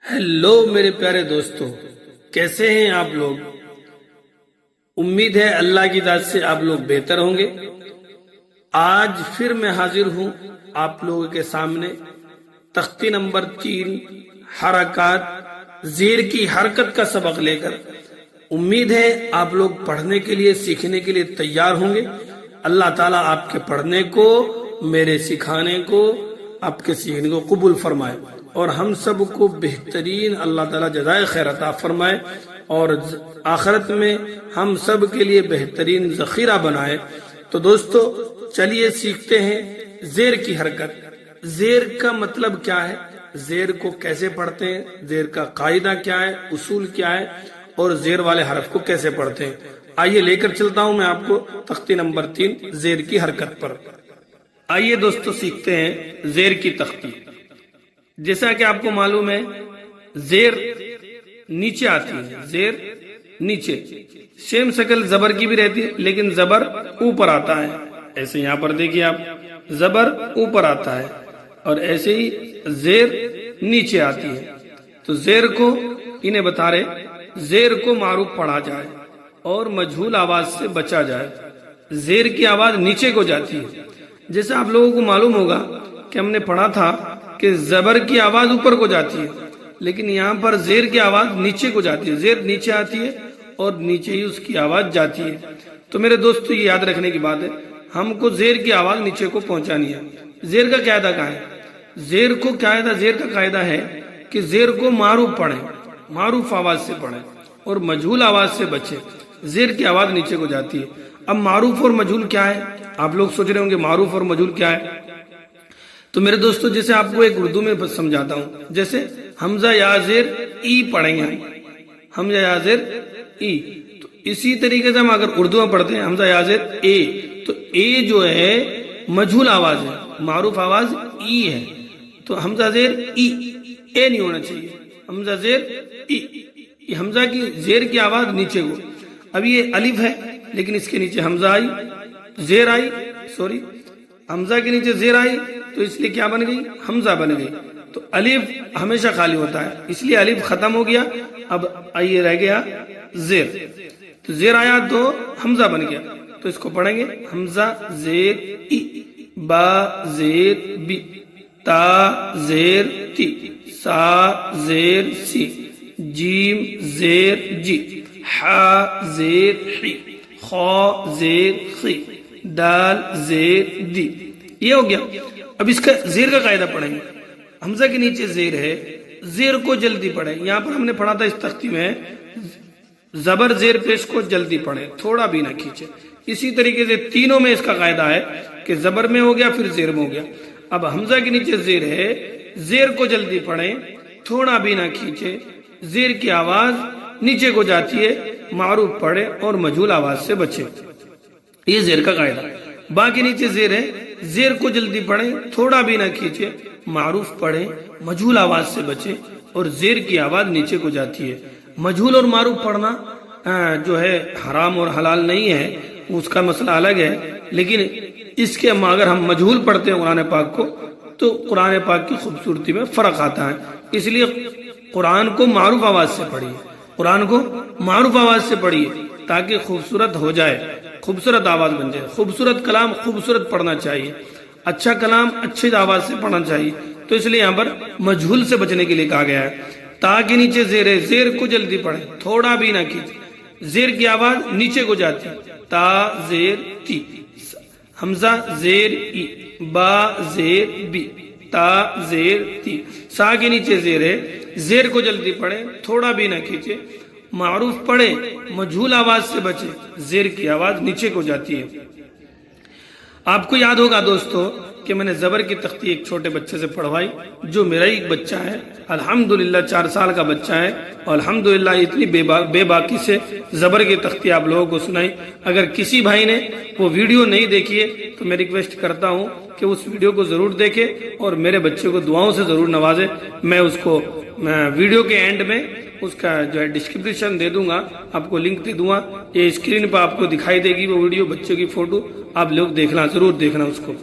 Hello मेरे प्यारे दोस्तों, कैसे हैं आप लोग। उम्मीद है अल्लाह की दाद से आप लोग बेहतर होंगे। आज फिर मैं हाजिर हूं आप लोगों के सामने तख्ती नंबर 3 हरकत ज़ेर की हरकत का सबक लेकर। उम्मीद है आप लोग पढ़ने के लिए सीखने के लिए तैयार होंगे। अल्लाह ताला आपके पढ़ने को, मेरे सिखाने को, आपके सीखने को कबूल फरमाए और हम सब को बेहतरीन अल्लाह ताला जज़ाए खैर अता फरमाए और आखिरत में हम सब के लिए बेहतरीन ज़खीरा बनाए। तो दोस्तों चलिए सीखते हैं ज़ेर की हरकत। ज़ेर का मतलब क्या है, ज़ेर को कैसे पढ़ते हैं, ज़ेर का कायदा क्या है, उसूल क्या है और ज़ेर वाले हरफ को कैसे पढ़ते हैं। आइए लेकर चलता हूं मैं आपको तख्ती नंबर 3 ज़ेर की हरकत पर। आइए दोस्तों सीखते हैं ज़ेर की तख्ती। जैसा कि आपको मालूम है ज़ेर नीचे आती है, ज़ेर नीचे, सेम शक्ल जबर की भी रहती है लेकिन जबर ऊपर आता है। ऐसे यहाँ पर देखिए आप, जबर ऊपर आता है और ऐसे ही ज़ेर नीचे आती है। तो ज़ेर को इन्हें बता रहे, ज़ेर को मारूफ पढ़ा जाए और मजहूल आवाज से बचा जाए। ज़ेर की आवाज नीचे को जाती है। जैसे आप लोगों को मालूम होगा कि हमने पढ़ा था कि जबर की आवाज ऊपर को जाती है लेकिन यहाँ पर ज़ेर की आवाज नीचे को जाती है। ज़ेर नीचे आती है और नीचे ही उसकी आवाज जाती है। तो मेरे दोस्तों ये याद रखने की बात है, हमको ज़ेर की आवाज नीचे को पहुंचानी है। ज़ेर का कायदा कहाँ है, ज़ेर को कायदा, ज़ेर का कायदा है कि ज़ेर को मारूफ पढ़े, मारूफ आवाज से पढ़े और मजहूल आवाज से बचे। ज़ेर की आवाज नीचे को जाती है। अब मारूफ और मजहूल क्या है, आप लोग सोच रहे होंगे मारूफ और मजहूल क्या है। तो मेरे दोस्तों जैसे आपको एक उर्दू में समझाता हूं, जैसे हमजा या ज़ेर ई पढ़ेंगे, हमजा या ज़ेर ई, तो इसी तरीके से हम अगर उर्दू में पढ़ते हैं हमजा या ज़ेर ए, तो ए जो है मजहूल आवाज है, मारूफ आवाज ई है। तो हमजा ज़ेर ई, ए नहीं होना चाहिए, हमजा ज़ेर ई। हमजा की ज़ेर की आवाज नीचे को। अब ये अलिफ है लेकिन इसके नीचे हमजा आई, ज़ेर आई, सॉरी हमजा के नीचे ज़ेर आई तो इसलिए क्या बन गई, हमजा बन गई। तो अलिफ हमेशा खाली होता है इसलिए अलिफ खत्म हो गया। अब आइए रह गया ज़ेर, तो ज़ेर आया तो हमजा बन गया। तो इसको पढ़ेंगे हमजा ज़ेर ई, बा ज़ेर बी, ता ज़ेर ती, सा ज़ेर सी, जीम ज़ेर जी, हा ज़ेर ही, खा ज़ेर खी, दाल ज़ेर दी। ये हो गया। अब इसका ज़ेर का कायदा पढ़ेंगे। हमजा के नीचे ज़ेर है, ज़ेर को जल्दी पढ़े। यहाँ पर हमने पढ़ा था इस तख्ती में, जबर ज़ेर पेश को जल्दी पढ़े, थोड़ा भी ना खींचे। इसी तरीके से तीनों में इसका कायदा है कि जबर में हो गया फिर ज़ेर में हो गया। अब हमजा के नीचे ज़ेर है, ज़ेर को जल्दी पढ़े, थोड़ा भी ना खींचे, ज़ेर की आवाज नीचे को जाती है, मारूफ पढ़े और मजहूल आवाज से बचे। ये ज़ेर का कायदा। बा के नीचे ज़ेर है, ज़ेर को जल्दी पढ़े, थोड़ा भी ना खींचे, मारूफ पढ़े, मजहूल आवाज से बचे और ज़ेर की आवाज नीचे को जाती है। मजहूल और मारूफ पढ़ना जो है हराम और हलाल नहीं है, उसका मसला अलग है। लेकिन इसके अगर हम मजहूल पढ़ते हैं कुरान पाक को तो कुरान पाक की खूबसूरती में फर्क आता है। इसलिए कुरान को मारूफ आवाज से पढ़िए, कुरान को मारूफ आवाज से पढ़िए ताकि खूबसूरत हो जाए, खूबसूरत आवाज बन जाए। खूबसूरत कलाम खूबसूरत पढ़ना चाहिए, अच्छा कलाम अच्छी आवाज से पढ़ना चाहिए। तो इसलिए यहाँ पर मजहूल से बचने के लिए कहा गया है। ता के नीचे ज़ेर है, ज़ेर को जल्दी पढ़े, थोड़ा भी ना खींचे, ज़ेर की आवाज नीचे को जाती, ता ज़ेर ती, हमजा ज़ेर ई, बा ज़ेर बी, ता ज़ेर ती। सा के नीचे ज़ेर है, ज़ेर को जल्दी पढ़े, थोड़ा भी ना खींचे, मारूफ पढ़े, मजहूल आवाज से बचे, ज़ेर की आवाज नीचे को जाती है। आपको याद होगा दोस्तों कि मैंने जबर की तख्ती एक छोटे बच्चे से पढ़वाई, जो मेरा ही बच्चा है, अल्हम्दुलिल्लाह 4 साल का बच्चा है और अल्हम्दुलिल्लाह इतनी बेबाकी से जबर की तख्ती आप लोगों को सुनाई। अगर किसी भाई ने वो वीडियो नहीं देखी है तो मैं रिक्वेस्ट करता हूँ कि उस वीडियो को जरूर देखे और मेरे बच्चे को दुआओं से जरूर नवाजे। मैं उसको वीडियो के एंड में उसका जो है डिस्क्रिप्शन दे दूंगा, आपको लिंक दे दूंगा, ये स्क्रीन पर आपको दिखाई देगी वो वीडियो, बच्चे की फोटो, आप लोग देखना, जरूर देखना उसको।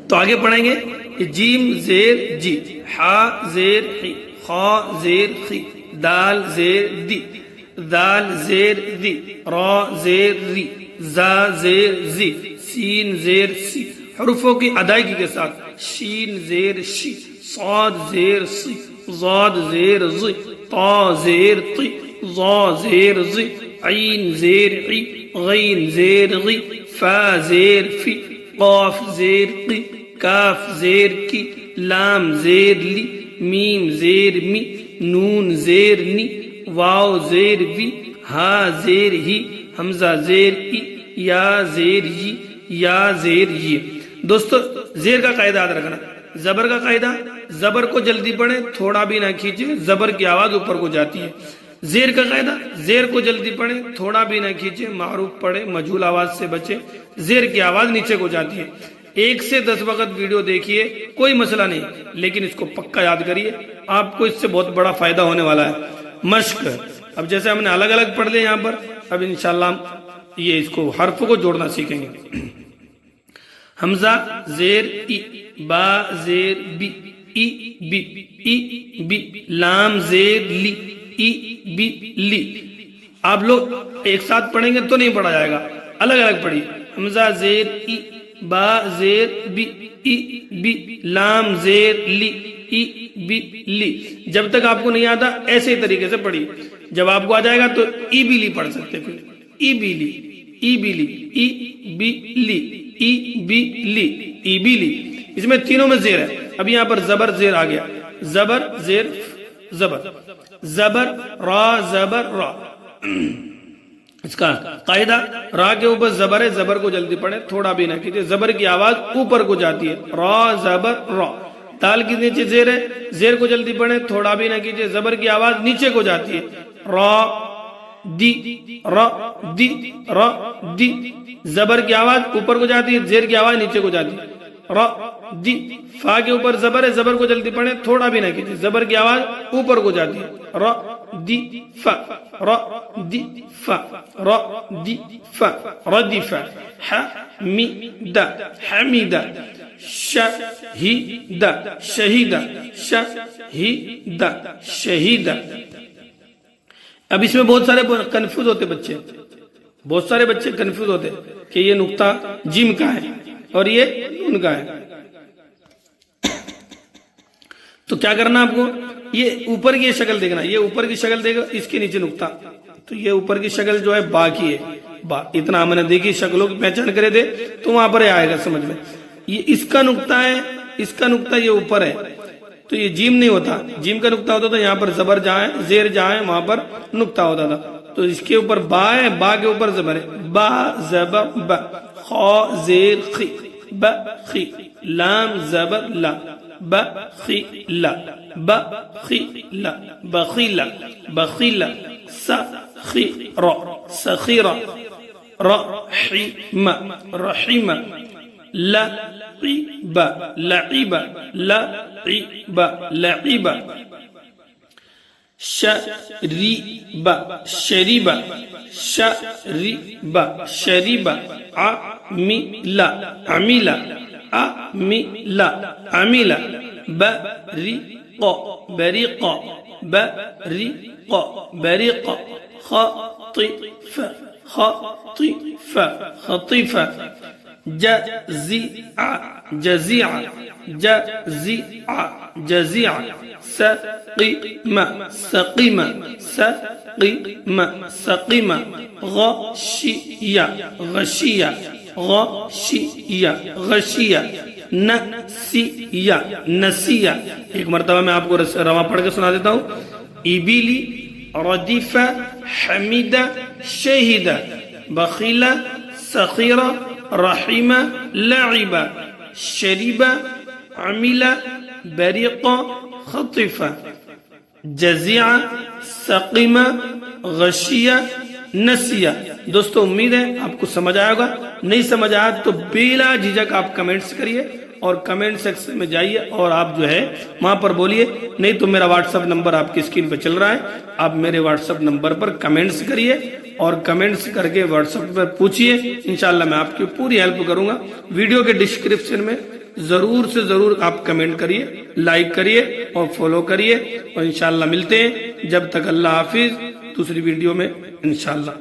तो आगे पढ़ेंगे जीम ज़ेर जी, हा ज़ेर ही, خا زیر خی دال زیر دی دال زیر دی را زیر ری زا زیر زی سین زیر سی حروفوں کی ادائیگی کے ساتھ شین زیر شی صاد زیر سی ضاد زیر زی طا زیر طی ظا زیر زی عین زیر عی غین زیر غی فا زیر فی قاف زیر قی کاف زیر کی لام زیر لی میم زیر می نون زیر نی واو زیر وی ہا زیر ہی حمزہ زیر ای یا زیر ی یا زیر ی دوستو زیر کا قاعدہ یاد رکھنا زبر کا قاعدہ زبر کو جلدی پڑھیں تھوڑا بھی نہ کھینچیں زبر کی آواز اوپر کو جاتی ہے زیر کا قاعدہ زیر کو جلدی پڑھیں تھوڑا بھی نہ کھینچیں معروف پڑھیں مجہول آواز سے بچیں زیر کی آواز نیچے کو جاتی ہے 1 سے 10 وقت ویڈیو دیکھیے کوئی مسئلہ نہیں لیکن اس کو پکا یاد کریے آپ کو اس سے بہت بڑا فائدہ ہونے والا ہے مشق اب جیسے ہم نے الگ الگ پڑھ لیا یہاں پر اب انشاءاللہ یہ اس کو حرف کو جوڑنا سیکھیں گے حمزہ زیر ای با زیر بی ای بی لام زیر لی ای بی لی آپ لوگ ایک ساتھ پڑھیں گے تو نہیں پڑھا جائے گا الگ الگ پڑھیے حمزہ زیر ای با زیر بی ای بی لام زیر لی ای بی لی جب تک آپ کو نہیں آتا ایسے ہی طریقے سے پڑھیے جب آپ کو آ جائے گا تو ای بی لی پڑھ سکتے پھر ای بی لی ای بی لی ای بی لی ای بی لی ای بی لی اس میں تینوں میں زیر ہے اب یہاں پر زبر زیر آ گیا زبر زیر زبر زبر را زبر را اس کا قاعدہ را کے اوپر زبر ہے زبر کو جلدی پڑھیں تھوڑا بھی نہ کیجیے زبر کی آواز اوپر کو جاتی ہے را زبر را دال کے نیچے زیر ہے زیر کو جلدی پڑھیں تھوڑا بھی نہ کیجیے زبر کی آواز نیچے کو جاتی ہے را دی را دی را دی زبر کی آواز اوپر کو جاتی ہے زیر کی آواز نیچے کو جاتی ہے را دی فا کے اوپر زبر ہے زبر کو جلدی پڑھیں تھوڑا بھی نہ کیجیے زبر کی آواز اوپر کو جاتی ہے را دی فا را دی فا را دی فا ردف حمیدہ حمیدہ شہیدہ شہیدہ شہیدہ شہیدہ اب اس میں بہت سارے کنفیوز ہوتے بچے بہت سارے بچے کنفیوز ہوتے کہ یہ نقطہ جیم کا ہے اور یہ نون کا ہے تو کیا کرنا آپ کو یہ اوپر کی شکل دیکھنا یہ اوپر کی شکل دیکھا اس کے نیچے نقطہ تو یہ اوپر کی شکل جو ہے با کی ہے با اتنا ہم نے دیکھی شکلوں کی پہچان کرے تھے تو وہاں پر آئے گا سمجھ میں یہ اس کا نقطہ ہے اس کا نقطہ یہ اوپر ہے تو یہ جیم نہیں ہوتا جیم کا نقطہ ہوتا تھا یہاں پر زبر جہاں ہے زیر جہاں ہے وہاں پر نقطہ ہوتا تھا تو اس کے اوپر با ہے با کے اوپر زبر ہے با زبر با خا زیر خی با خی لام زبر لا بخیلا بخیلا بخیلا بخیلا سخیرا سخیرا رحیم رحیم لعب لعب لعب لعب شریب شریب شریب شریب عمل عمل عمل عمل برق برق برق برق خطف خطف خطف جزع جزع جزع جزع سقم سقم سقم سقم غشية غشية غشية غشية نسية نسية ایک مرتبہ میں آپ کو رواں پڑھ کے سنا دیتا ہوں ابلی ردف حمید شہید بخیل سخیر رحیم لعب شریب عمل بریق خطف جزع سقم غشیہ نسیہ. دوستو امید ہے آپ کو سمجھ آئے گا. نہیں سمجھ آیا تو بلا جھجک آپ کمنٹس کریے اور کمنٹ سیکشن میں جائیے اور آپ جو ہے وہاں پر بولیے. نہیں تو میرا واٹس ایپ نمبر آپ کی اسکرین پہ چل رہا ہے, آپ میرے واٹس ایپ نمبر پر کمنٹس کریے اور کمنٹس کر کے واٹس ایپ پر پوچھیے. انشاءاللہ میں آپ کی پوری ہیلپ کروں گا. ویڈیو کے ڈسکرپشن میں ضرور سے ضرور آپ کمنٹ کریے، لائک کریے اور فالو کریے، اور انشاءاللہ ملتے ہیں۔ جب تک اللہ حافظ، دوسری ویڈیو میں انشاءاللہ۔